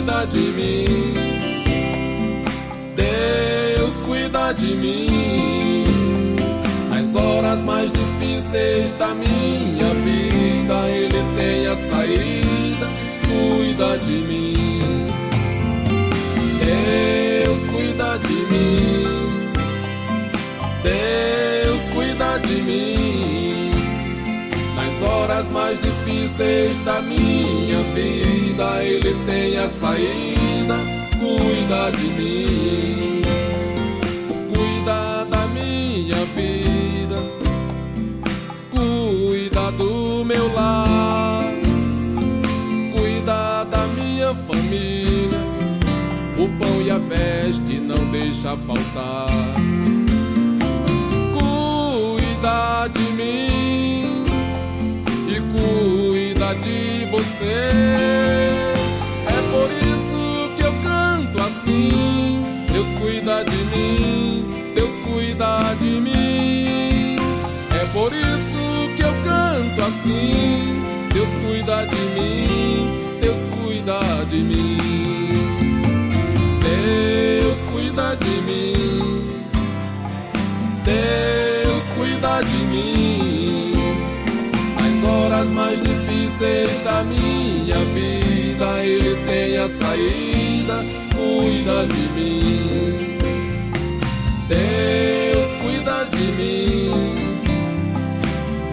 cuida de mim. Deus cuida de mim. Nas horas mais difíceis da minha vida, Ele tem a saída, cuida de mim. Deus cuida de mim. Deus cuida de mim. Nas horas mais difíceis da minha vida, Ele tem a saída, cuida de mim. Cuida da minha vida, cuida do meu lar, cuida da minha família. O pão e a veste não deixa faltar. Cuida de mim e cuida de você. É por isso que eu canto assim. Deus cuida de mim, Deus cuida de mim. É por isso que eu canto assim. Deus cuida de mim, Deus cuida de mim. Deus cuida de mim. Deus cuida de mim. Nas horas mais difíceis da minha vida, Ele tem a saída, cuida de mim. Deus cuida de mim.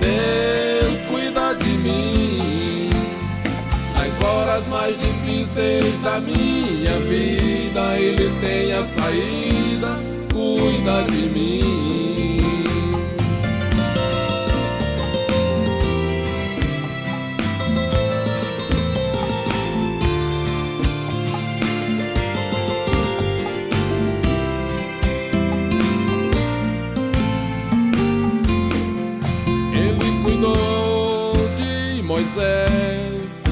Deus cuida de mim. Nas horas mais difíceis da minha vida, Ele tem a saída, cuida de mim. Ele cuidou de Moisés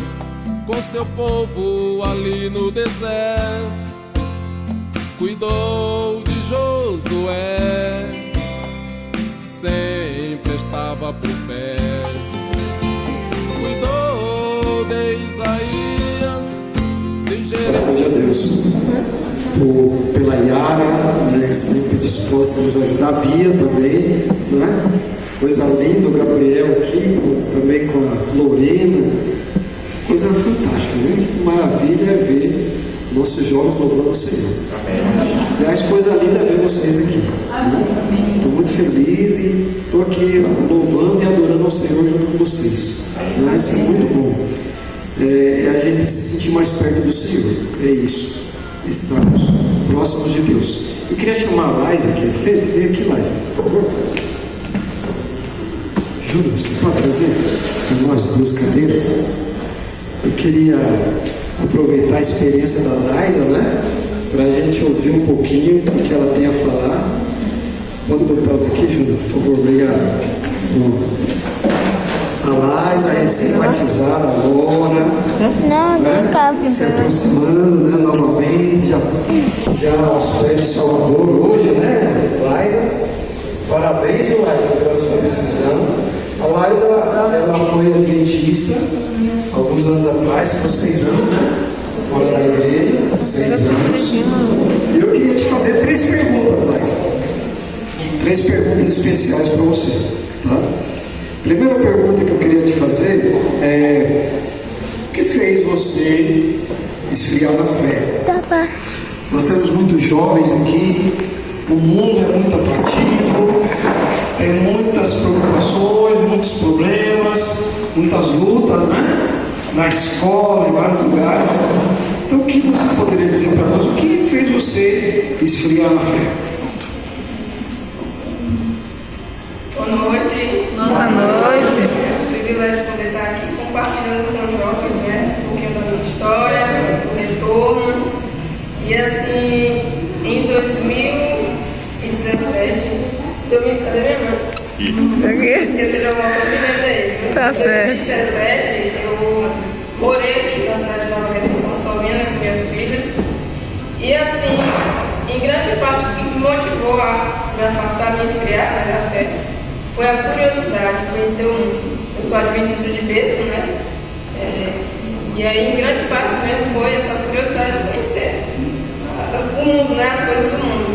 com seu povo ali no deserto. Cuidou de Josué, sempre estava por perto. Cuidou de Isaías, de Jeremias. Seja Deus pela Yara, né, sempre disposta a nos ajudar. A Bia também, né? Coisa linda, o Gabriel aqui, também com a Lorena. Coisa fantástica, né? Que maravilha é ver nossos jovens louvando o Senhor. Aliás, coisa linda é ver vocês aqui. Estou muito feliz e estou aqui louvando e adorando ao Senhor junto com vocês. Isso é muito bom. É a gente se sentir mais perto do Senhor. É isso. Estamos próximos de Deus. Eu queria chamar a Laisa aqui à frente. Vem aqui, Laisa, por favor. Júlio, você pode trazer para nós 2 cadeiras? Eu queria aproveitar a experiência da Laisa, né? Para a gente ouvir um pouquinho do que ela tem a falar. Pode botar outra aqui, Júlio, por favor, obrigado. Bom. A Laisa, recém-batizada agora, né? Se aproximando, né? Novamente, já aos pés de Salvador hoje, né, Laisa? Parabéns, Laisa, pela sua decisão. A Laisa, ela foi adventista alguns anos atrás, por 6 anos, né? Fora da igreja, 6 anos. E eu queria te fazer 3 perguntas, Laisa. 3 perguntas especiais para você, tá? Primeira pergunta que eu queria te fazer é: o que fez você esfriar na fé? Nós temos muitos jovens aqui, o mundo é muito atrativo, tem muitas preocupações, muitos problemas, muitas lutas, né? Na escola, em vários lugares. Então, o que você poderia dizer para nós? O que fez você esfriar na fé? Boa noite. Boa noite. É um privilégio poder estar aqui compartilhando com os jovens, né? Um pouquinho da minha história, do retorno. E assim, em 2017, se eu me... Cadê minha mãe? Esqueci de alguma coisa, me lembrei. Tá certo. Em 2017, eu morei aqui na cidade de Nova Redenção, sozinha, né, com minhas filhas. E assim, em grande parte, o que me motivou a me afastar, me esfriar, né, da fé, foi a curiosidade de conhecer o mundo. Eu sou adventista de berço, né? E aí, em grande parte mesmo, foi essa curiosidade de conhecer o mundo, né? As coisas do mundo.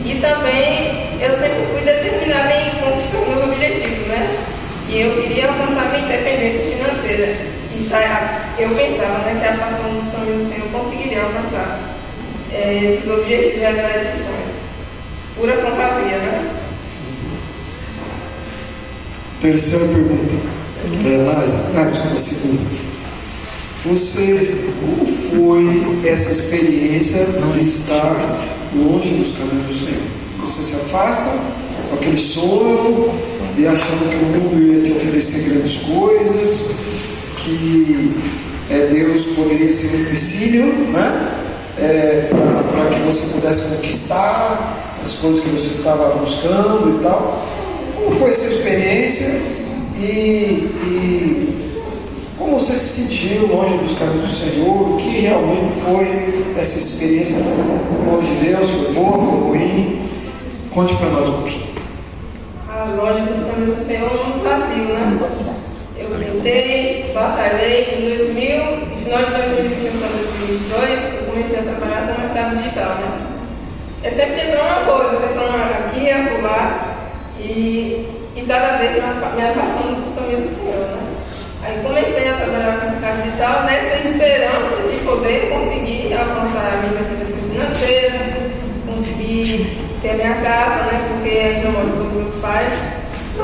E também, eu sempre fui determinada em conquistar meus objetivos, né? E eu queria alcançar minha independência financeira. E eu pensava, né, que afastando dos caminhos do Senhor eu conseguiria alcançar esses objetivos, realizar esses sonhos. Pura fantasia, né? Terceira pergunta. Desculpa, segunda. Como foi essa experiência de estar longe dos caminhos do Senhor? Você se afasta com aquele sonho e achando que o mundo ia te oferecer grandes coisas, que Deus poderia ser um empecilho, né? Para que você pudesse conquistar as coisas que você estava buscando e tal. Como foi essa experiência e como você se sentiu longe dos caminhos do Senhor? O que realmente foi essa experiência longe de Deus? Foi boa, foi ruim? Conte para nós um pouquinho. Longe dos caminhos do Senhor não é fácil, né? Eu tentei, batalhei. No final de 2021 para 2022, eu comecei a trabalhar com o mercado digital, né? É sempre tentando uma coisa, tentando aqui e acolá, e cada vez me afastando dos caminhos do Senhor, né? Aí comecei a trabalhar com o mercado digital nessa esperança de poder conseguir alcançar a minha independência financeira, conseguir ter a minha casa, né? Porque ainda moro com os meus pais.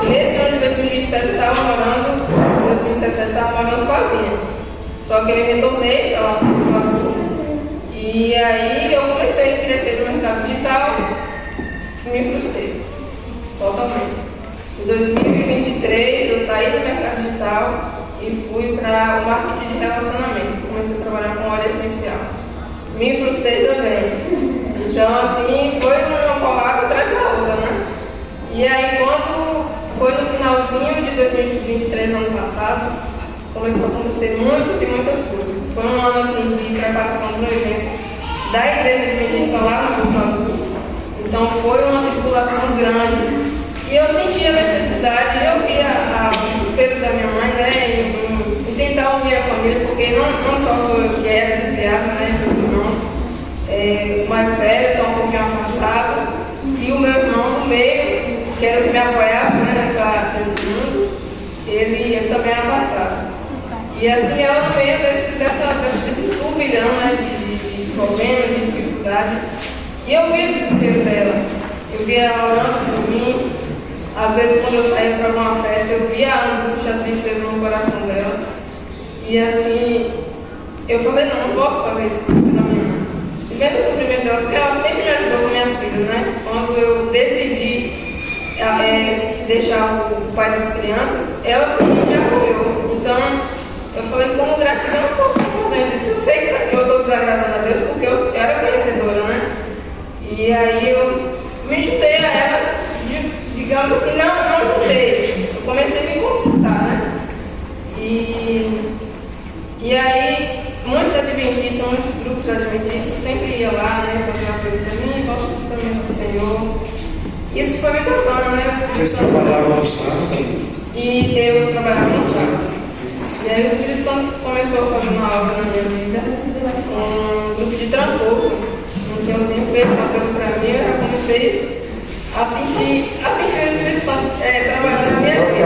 Nesse ano de 2017 eu estava morando, em 2017 eu estava morando sozinha. Só que eu retornei para lá para o Sul. E aí eu comecei a crescer no mercado digital, me frustrei totalmente. Em 2023 eu saí do mercado digital e fui para o marketing de relacionamento. Comecei a trabalhar com óleo essencial. Me frustrei também. Então, assim, foi uma porrada atrás da outra, né? E aí, quando foi no finalzinho de 2023, ano passado, começou a acontecer muitas e muitas coisas. Foi um ano, assim, de preparação para o evento da igreja adventista lá no Sul. Então, foi uma tribulação grande. E eu senti a necessidade, eu vi o desespero da minha mãe, né, em tentar unir a família, porque não só sou eu que era desviada, né, meus irmãos, o mais velho está um pouquinho afastado, e o meu irmão do meio, que era o que me apoiava, né, nesse mundo, ele também é afastado. E assim, ela no meio desse turbilhão, né, de problema, de dificuldade, e eu vi o desespero dela, eu vi ela orando por mim. Às vezes, quando eu saía para alguma festa, eu via a angústia, a tristeza no coração dela. E assim, eu falei, não posso fazer isso para minha mãe. E vendo o sofrimento dela, porque ela sempre me ajudou com minhas filhas, né? Quando eu decidi deixar o pai das crianças, ela me apoiou. Então, eu falei, como gratidão, eu não posso estar fazendo isso. Eu sei que eu estou desagradando a Deus, porque eu era conhecedora, né? E aí, eu me juntei a ela, digamos assim, não juntei. Eu comecei a me consultar, né? E aí, muitos adventistas, muitos grupos adventistas sempre iam lá, né? Fazer apoio para mim, volta dos caminhos do Senhor. Isso foi me tocando, né? Vocês trabalhavam no sábado? E eu trabalhava no sábado. E aí o Espírito Santo começou a fazer uma obra na minha vida, um grupo de transposto. Um senhorzinho fez um apelo para mim, eu já comecei a sentir o Espírito Santo trabalhando na minha vida.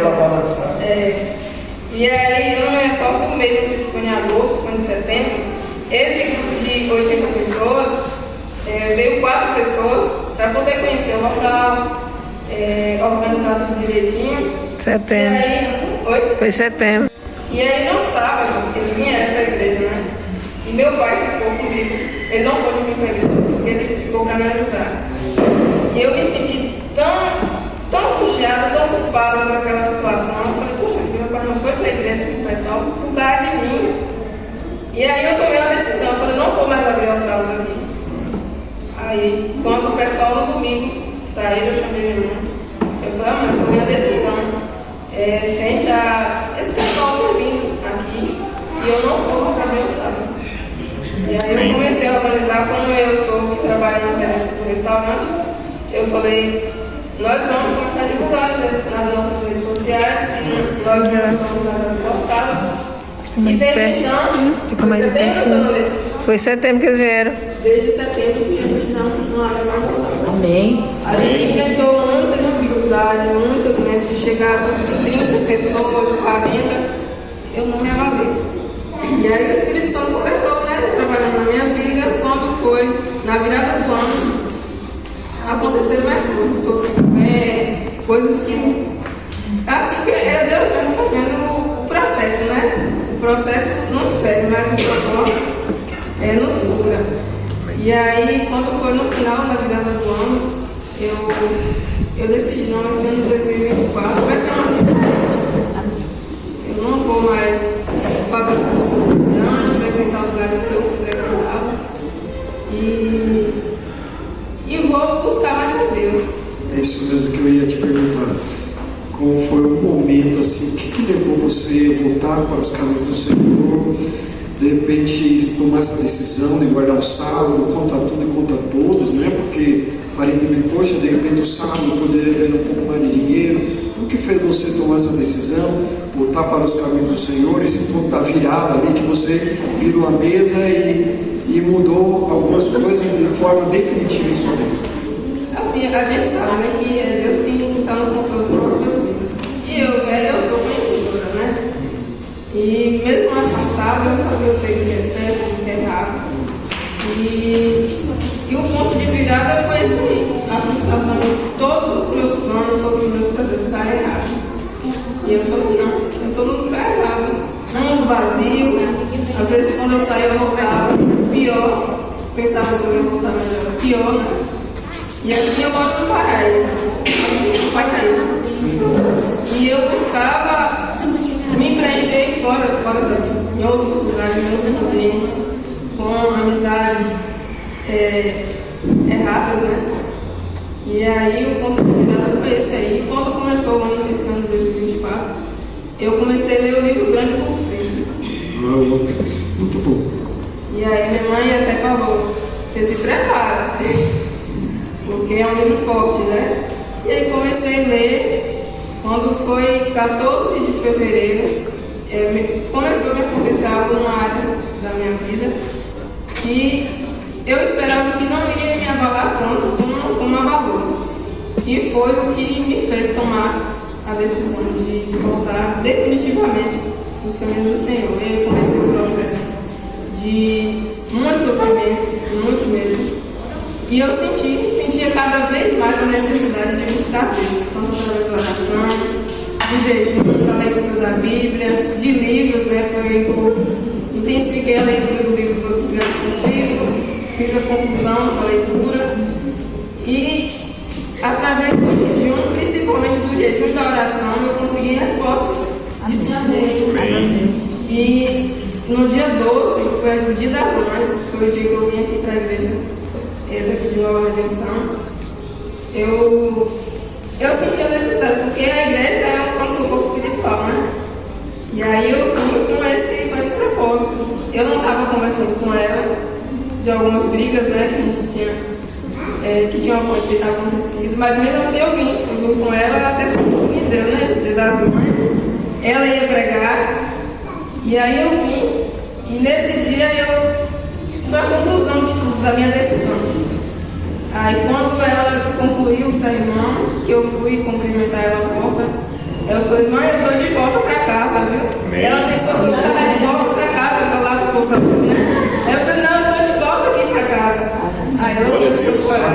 E aí, eu não me recordo o mês, não sei se foi em agosto, foi em setembro, esse grupo de 80 pessoas, veio 4 pessoas para poder conhecer o local, organizar tudo direitinho. Setembro. E aí, Foi setembro. E aí, no sábado, eles vieram para a igreja, né? E meu pai ficou comigo. Ele não pôde vir para a igreja, porque ele ficou para me ajudar. E eu me senti tão angustiada, tão culpada por aquela situação. Eu falei, poxa, meu pai não foi para a igreja com o pessoal por causa de mim. E aí eu tomei uma decisão, eu falei, não vou mais abrir as salas aqui. Aí, quando o pessoal no domingo saiu, eu chamei minha mãe. Eu falei, mãe, eu tomei a decisão. Frente a esse pessoal que vindo aqui, e eu não vou mais abrir o sábado. E aí eu comecei a organizar, como eu sou que trabalho na internet do restaurante, eu falei, nós vamos começar a divulgar nas nossas redes sociais, que nós já estamos casando no sábado, E desde então, Foi setembro que eles vieram. desde setembro que a gente não abre mais noção. Amém. A gente enfrentou muita dificuldade, muito medo de chegar a 30 pessoas, 40, eu não me avalei. E aí o Espírito Santo começou, né, trabalhando na minha vida. Quando foi na virada do ano, aconteceram mais coisas, estou sem pé, coisas que, assim, que era Deus mesmo fazendo o processo, né? O processo nos fere, mas o propósito nos cura. E aí, quando foi no final, na virada do ano, eu decidi, não, esse ano de 2024 vai ser um ano diferente. Eu não vou mais fazer as coisas que eu fazia antes, frequentar os lugares que eu frequentava. E vou buscar mais a Deus. É isso mesmo que eu ia te perguntar. Qual foi o momento, assim, o que levou você a voltar para os caminhos do Senhor? De repente, tomar essa decisão de guardar o sábado, contar tudo e contar todos, né? Porque, aparentemente, poxa, de repente o sábado poderia ganhar um pouco mais de dinheiro. O que fez você tomar essa decisão, voltar para os caminhos do Senhor, esse ponto da virada ali, que você virou a mesa e mudou algumas coisas de forma definitiva em sua vida? Assim, a gente sabe, né, que Deus tem que estar no controle das nossas vidas. E eu sou conhecedora, né? E mesmo afastada, eu sei o que é certo, o que é errado. E o ponto de virada foi esse aí, a frustração de todos os meus planos, todos os meus projetos estar errados. E eu falei, não, eu estou no lugar errado. Mundo vazio, às vezes quando eu saía eu voltava pior, pensava que eu ia voltar melhor, pior, né? E assim eu volto no paraíso. E eu buscava me preencher fora daqui, em outros lugares, em outros ambientes, com amizades erradas, né? E aí o ponto de virada foi esse aí. Quando começou o ano, esse ano de 2024, eu comecei a ler o livro Grande Conflito. Muito bom. E aí minha mãe até falou, você se prepara, porque é um livro forte, né? E aí comecei a ler. Quando foi 14 de fevereiro, começou a me acontecer algo numa área da minha vida que eu esperava que não ia me abalar tanto como abalou. E foi o que me fez tomar a decisão de voltar definitivamente nos caminhos do Senhor. E aí comecei o processo de muito sofrimento, muito medo. E eu sentia cada vez mais a necessidade de buscar Deus, tanto através da oração, do jejum, da leitura da Bíblia, de livros, né? Intensifiquei a leitura do livro do Grande Conflito, fiz a conclusão da leitura e, através do jejum, principalmente do jejum e da oração, eu consegui respostas de tudo. E no dia 12, que foi o Dia das Mães, que foi o dia que eu vim aqui para a igreja daqui de Nova Redenção, eu senti a necessidade, porque a igreja é um socorro espiritual, né? E aí eu fui com esse propósito. Eu não estava conversando com ela de algumas brigas, né, que a gente tinha, que tinham acontecido, mas mesmo assim eu vim com ela até se surpreendeu, né? Dia das Mães, ela ia pregar, e aí eu vim, e nesse dia isso foi a conclusão de tudo, da minha decisão. Aí quando ela concluiu o sermão, que eu fui cumprimentar ela à porta, ela falou, mãe, eu estou de volta para casa, viu? Amém. Ela pensou que eu estava de volta para casa, para lá para o Poço, né? Aí eu falei, não, eu estou de volta aqui para casa. Aí ela começou a chorar.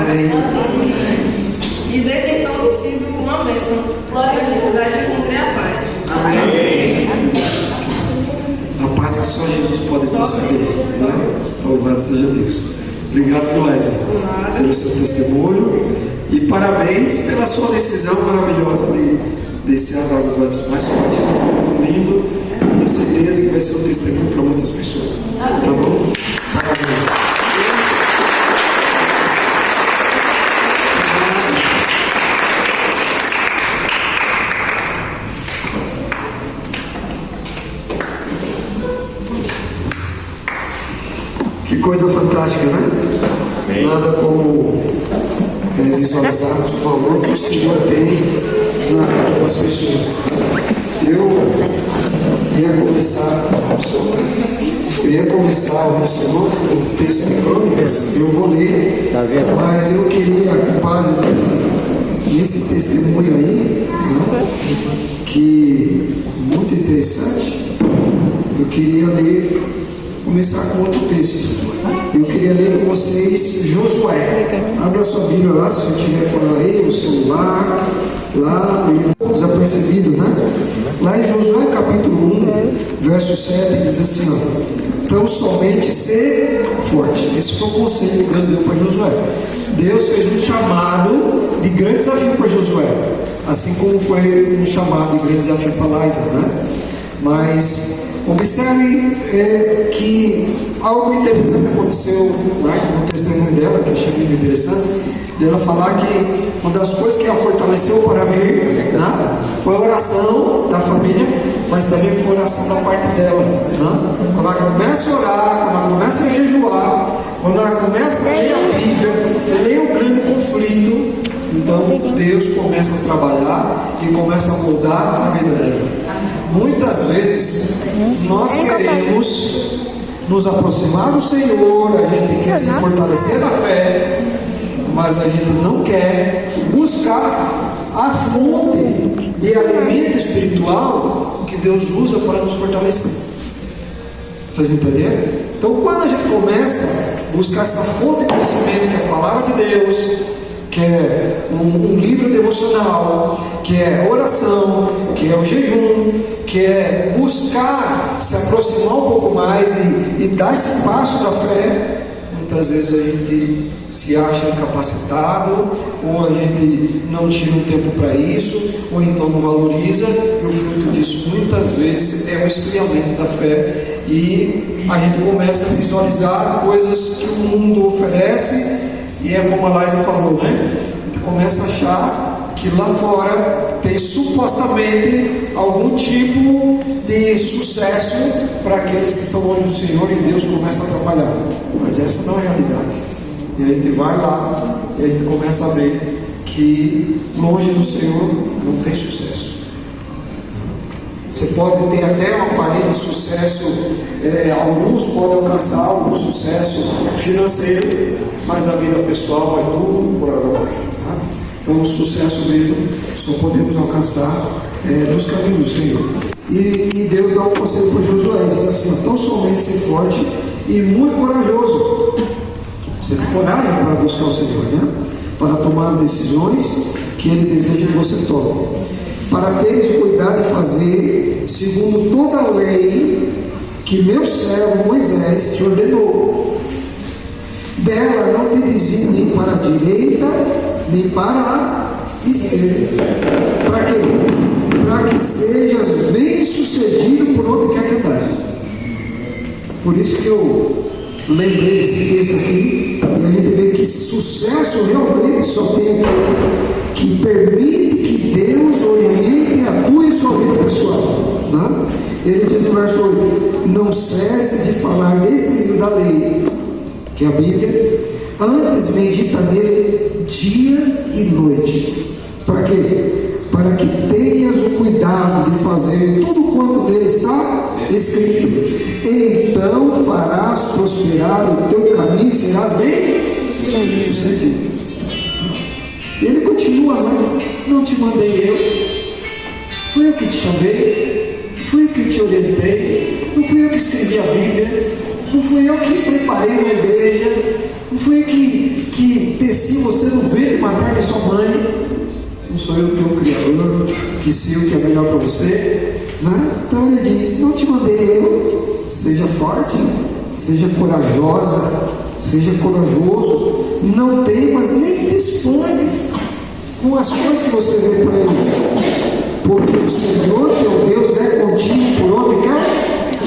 E desde então tem sido uma bênção. Eu de verdade encontrei a paz. Amém. A paz que só Jesus pode conceder. Louvado seja Deus. Obrigado, Filésia, pelo seu testemunho e parabéns pela sua decisão maravilhosa de descer as águas mais fortes. Foi muito lindo. Tenho certeza que vai ser um testemunho para muitas pessoas. Tá bom? Parabéns. Que coisa fantástica, né? Amém. Nada como visualizarmos o valor que o Senhor tem na vida das pessoas. Eu Eu ia começar o texto de Crônicas, eu vou ler, mas eu queria, com base nesse testemunho aí, né, que muito interessante, eu queria começar com outro texto. Eu queria ler com vocês Josué. Abra sua Bíblia lá, se você tiver por aí, o celular, lá no livro Desapercebido, né? Lá em Josué capítulo 1, verso 7, diz assim, ó: então somente ser forte. Esse foi o conselho que Deus deu para Josué. Deus fez um chamado de grande desafio para Josué, assim como foi um chamado de grande desafio para Laisa, né? Mas observe que algo interessante aconteceu, né, no testemunho dela, que eu achei muito interessante, dela falar que uma das coisas que a fortaleceu para vir, né, foi a oração da família, mas também foi a oração da parte dela. Né? Quando ela começa a orar, quando ela começa a jejuar, quando ela começa a ler a Bíblia, ler o grande conflito, então Deus começa a trabalhar e começa a mudar a vida dela. Muitas vezes nós queremos nos aproximar do Senhor, a gente quer se fortalecer na fé, mas a gente não quer buscar a fonte de alimento espiritual que Deus usa para nos fortalecer. Vocês entenderam? Então, quando a gente começa a buscar essa fonte de conhecimento, que é a palavra de Deus, que é um livro devocional, que é oração, que é o jejum, que é buscar se aproximar um pouco mais e dar esse passo da fé, muitas vezes a gente se acha incapacitado, ou a gente não tira um tempo para isso, ou então não valoriza, e o fruto disso muitas vezes é o esfriamento da fé, e a gente começa a visualizar coisas que o mundo oferece, e é como a Laisa falou, né? A gente começa a achar que lá fora tem supostamente algum tipo de sucesso para aqueles que estão longe do Senhor, e Deus começa a trabalhar. Mas essa não é a realidade. E a gente vai lá e a gente começa a ver que longe do Senhor não tem sucesso. Você pode ter até um aparente sucesso, alguns podem alcançar algum sucesso financeiro, mas a vida pessoal vai tudo por água abaixo. Tá? Então o sucesso mesmo só podemos alcançar nos caminhos do Senhor. E Deus dá um conselho para Josué, diz assim: então somente ser forte e muito corajoso. Você tem coragem para buscar o Senhor, né? Para tomar as decisões que Ele deseja que você tome, para teres cuidado de fazer segundo toda a lei que meu servo Moisés te ordenou. Dela não te desvie nem para a direita nem para a esquerda. Para quê? Para que sejas bem sucedido por onde quer que andares. Por isso que eu lembrei desse texto aqui, e a gente vê que sucesso realmente só tem aquele que permite que Deus oriente e atue em sua vida pessoal. Né? Ele diz no verso 8: não cesse de falar nesse livro da lei, que é a Bíblia, antes medita nele dia e noite. Para quê? Para que tenhas o cuidado de fazer tudo quanto nele está escrito. Então farás prosperar o teu caminho e serás bem sucedido. Ele continua, não te mandei eu, fui eu que te chamei, fui eu que te orientei, não fui eu que escrevi a Bíblia, não fui eu que preparei uma igreja, não fui eu que teci você no ventre materno de sua mãe, não sou eu teu Criador, que sei o que é melhor para você, né? Então ele diz: não te mandei eu, seja forte, seja corajosa, seja corajoso, não temas nem dispones com as coisas que você vê por aí, porque o Senhor teu Deus é contigo por onde quer.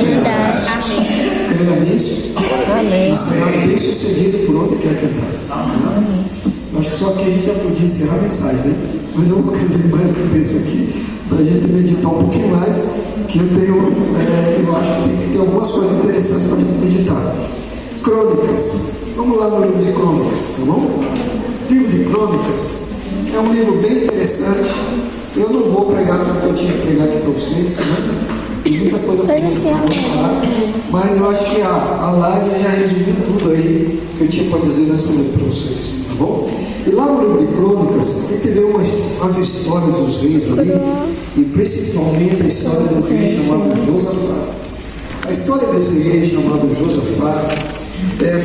Verdade. Creia nisso. Amém. E serás bem sucedido por onde quer que andares. Amém. Acho que só aqui a gente já podia encerrar a mensagem, né? Mas eu vou ler mais um texto aqui para a gente meditar um pouquinho mais, que eu acho que tem que ter algumas coisas interessantes para a gente meditar. Crônicas. Vamos lá no livro de Crônicas, tá bom? O livro de Crônicas é um livro bem interessante. Eu não vou pregar tudo que eu tinha que pregar aqui para vocês, tá bom? Tem muita coisa para falar, mas eu acho que a Laisa já resumiu tudo aí que eu tinha para dizer nessa noite para vocês, tá bom? E lá no livro de Crônicas, a gente vê as histórias dos reis ali, e principalmente a história do rei chamado Josafá. A história desse rei chamado Josafá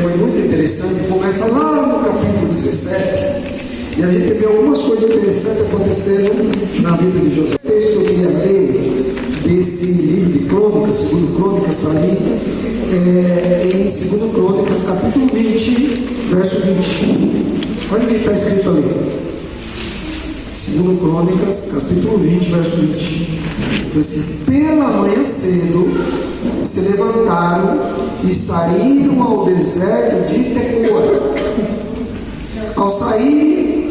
foi muito interessante. Começa lá no capítulo 17, e a gente vê algumas coisas interessantes acontecendo na vida de Josafá. O texto que eu queria ler desse livro de Crônicas, segundo Crônicas, está ali em 2 Crônicas, capítulo 20, verso 20. Olha o que está escrito ali. 2 Crônicas, capítulo 20, verso 20. Diz assim: pela manhã cedo se levantaram e saíram ao deserto de Tecoa. Ao sair,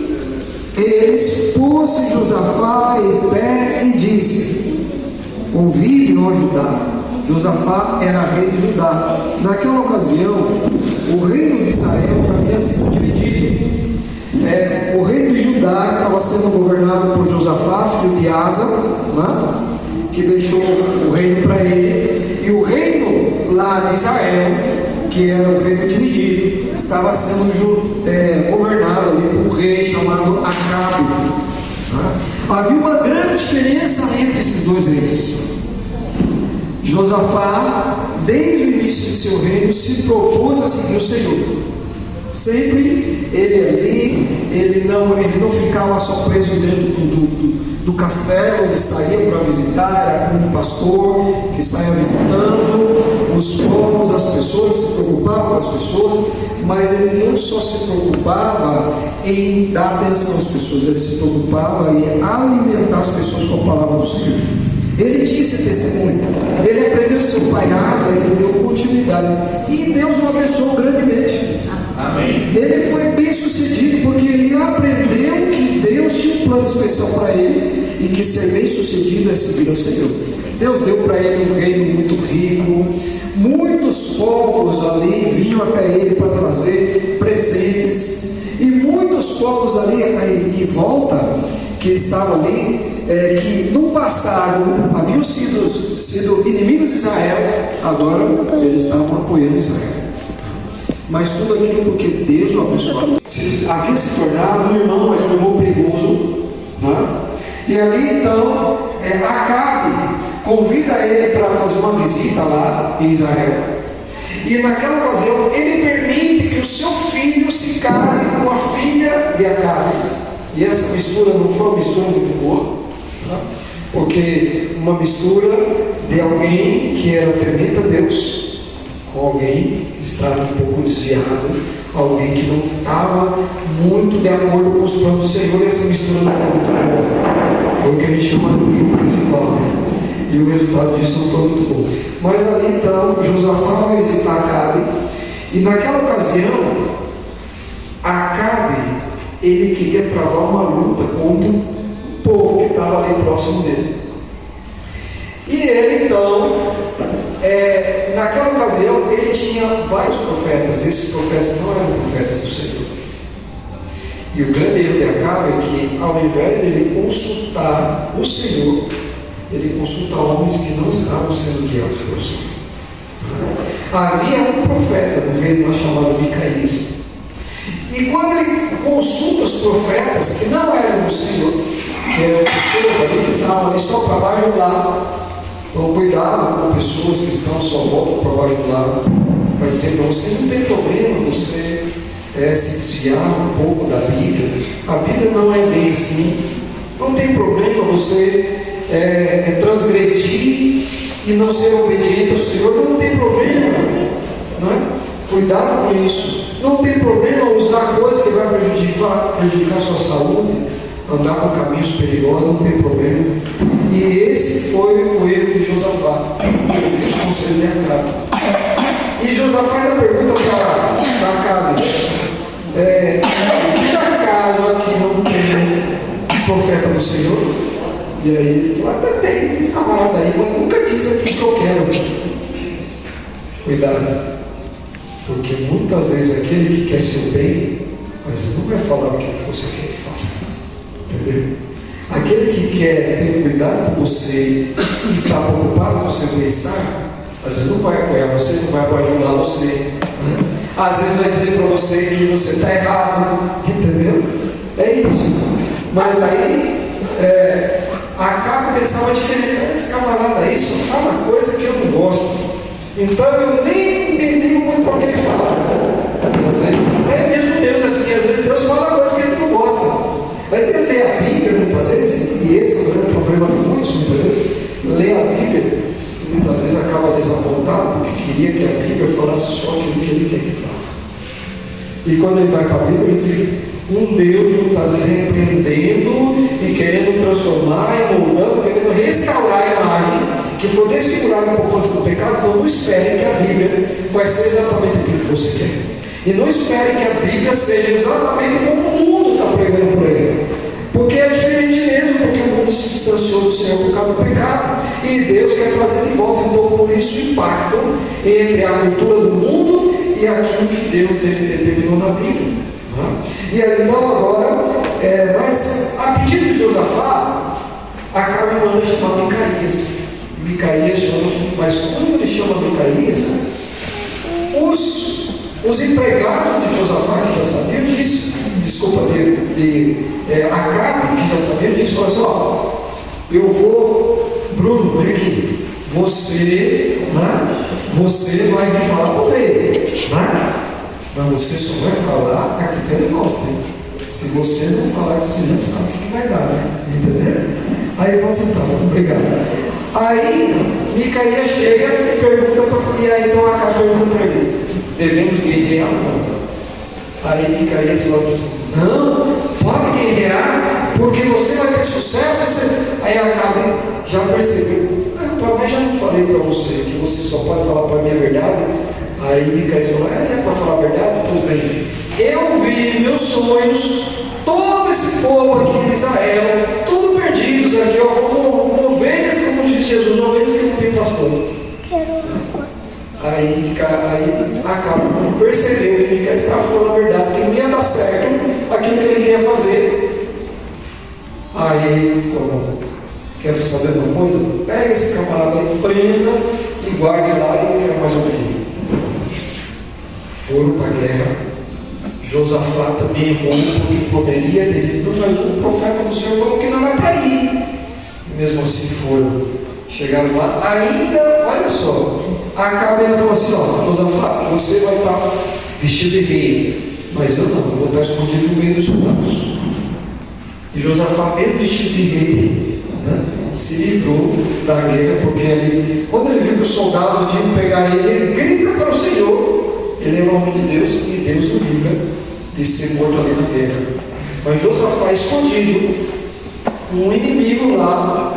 eles pôs-se Josafá em pé e disse: ouvi, ó Judá. Josafá era rei de Judá. Naquela ocasião, o reino de Israel já havia sido dividido. O reino de Judá estava sendo governado por Josafá, filho de Asa, né? Que deixou o reino para ele. E o reino lá de Israel, que era o reino dividido, estava sendo governado ali por um rei chamado Acabe. Né? Havia uma grande diferença entre esses dois reis. Josafá, desde o início de seu reino, se propôs a seguir o Senhor. Sempre ele ali, ele não ficava só preso dentro do castelo, ele saía para visitar, era como um pastor que saía visitando os povos, as pessoas, se preocupava com as pessoas, mas ele não só se preocupava em dar atenção às pessoas, ele se preocupava em alimentar as pessoas com a palavra do Senhor. Ele tinha esse testemunho, ele aprendeu seu pai Asa, ele deu continuidade, e Deus o abençoou grandemente. Amém. Ele foi bem sucedido porque ele aprendeu que Deus tinha um plano especial para ele e que ser bem sucedido é seguir ao Senhor. Deus deu para ele um reino muito rico, muitos povos ali vinham até ele para trazer presentes, e muitos povos ali em volta que estavam ali, que no passado haviam sido inimigos de Israel, agora eles estavam apoiando Israel. Mas tudo aquilo porque Deus o abençoou. Havia se tornado um irmão, mas um irmão perigoso, né? E ali então Acabe convida ele para fazer uma visita lá em Israel. E naquela ocasião ele permite que o seu filho se case com a filha de Acabe. E essa mistura não foi uma mistura muito boa, né? Porque uma mistura de alguém que era temente a Deus com alguém que estava um pouco desviado, alguém que não estava muito de acordo com os planos do Senhor, e essa mistura não foi muito boa. Foi o que a gente chama do jogo principal, né? E o resultado disso não foi muito bom. Mas ali então, Josafá vai visitar Acabe, e naquela ocasião, Acabe, ele queria travar uma luta contra o povo que estava ali próximo dele. E ele então, naquela ocasião, ele tinha vários profetas. Esses profetas não eram profetas do Senhor. E o grande erro de Acabe é que, ao invés de ele consultar o Senhor, ele consulta homens que não estavam sendo guiados pelo Senhor. Havia um profeta no reino chamado Micaías. E quando ele consulta os profetas que não eram do Senhor, que eram pessoas ali que estavam ali só para bajular. Então, cuidado com pessoas que estão à sua volta para bajular, para dizer para você: não tem problema você se desviar um pouco da Bíblia. A Bíblia não é bem assim. Não tem problema você transgredir e não ser obediente ao Senhor. Não tem problema, não é? Cuidado com isso. Não tem problema usar coisas que vai prejudicar a sua saúde, andar por caminhos perigosos, não tem problema. E esse foi o erro de Josafá, os conselhos de Acabe. E Josafá ainda pergunta para Acabe: por acaso aqui não tem profeta do Senhor? E aí ele fala: tem um camarada aí, mas nunca diz aqui que eu quero. Cuidado, porque muitas vezes aquele que quer seu bem, mas ele não vai falar o que você quer que fale, entendeu? Aquele que quer ter cuidado com você e está preocupado com o seu bem-estar, às vezes não vai apoiar você, não vai ajudar você, né? Às vezes vai dizer para você que você está errado, entendeu? É isso. Mas aí Acabe pensava diferente. Esse camarada aí só fala coisa que eu não gosto, então eu nem ligo muito para o que ele fala. Às vezes, até mesmo Deus assim, às vezes Deus fala coisas que ele não gosta. Aí ele lê a Bíblia muitas vezes, e esse é o grande problema de muitos, muitas vezes, lê a Bíblia, e muitas vezes acaba desapontado, porque queria que a Bíblia falasse só aquilo que ele quer que fale. E quando ele vai para a Bíblia, ele vê um Deus muitas vezes repreendendo e querendo transformar, e moldando, querendo restaurar a imagem que foi desfigurada por conta do pecado. Então não espere que a Bíblia vai ser exatamente aquilo que você quer. E não espere que a Bíblia seja exatamente como o mundo está pregando por aí. Porque é diferente mesmo, porque o mundo se distanciou do Senhor por causa do pecado. E Deus quer trazer de volta, então por isso o impacto entre a cultura do mundo e aquilo que Deus determinou na Bíblia. E aí, então agora, mas a pedido de Josafá, Acabe manda chamar Micaías. Micaías chama, mas quando ele chama Micaías, os empregados de Josafá, que já sabiam disso, Acabe, que já sabiam disso, falaram assim: ó, eu vou, Bruno, vem aqui, você vai me falar com ele, mas você só vai falar aquilo que ele gosta. Se você não falar, você já sabe o que vai dar, entendeu? Aí pode sentar, obrigado. Aí Micaías chega e pergunta, e aí então Acabe pergunta para ele: devemos guerrear ou não? Aí Micaías fala assim: não, pode guerrear, porque você vai ter sucesso. Aí Acabe já percebeu: mas já não falei para você que você só pode falar para mim a verdade? Aí Micaías falou: é para falar a verdade? Pois bem, eu vi meus sonhos, todo esse povo aqui de Israel, tudo perdidos aqui, ó, como ovelhas, como disse Jesus, ovelhas que não tem pastor. Aí Acabe percebeu que Micaías estava falando a verdade, que não ia dar certo aquilo que ele queria fazer. Aí ele ficou: quer saber uma coisa? Pega esse camarada aí, prenda e guarde lá, e não quero mais ouvir. Foram para a guerra. Josafá também errou, porque poderia ter dito: mas o profeta do Senhor falou que não era para ir. E mesmo assim foram. Chegaram lá, ainda, olha só, Acabe falou assim: ó, Josafá, você vai estar vestido de rei, mas eu não, vou estar escondido no meio dos soldados. E Josafá, mesmo vestido de rei, se livrou da guerra, porque quando ele viu que os soldados iam pegar ele, ele grita para o Senhor. Ele é o homem de Deus, e Deus o livra de ser morto ali na guerra. Mas Josafá, escondido, um inimigo lá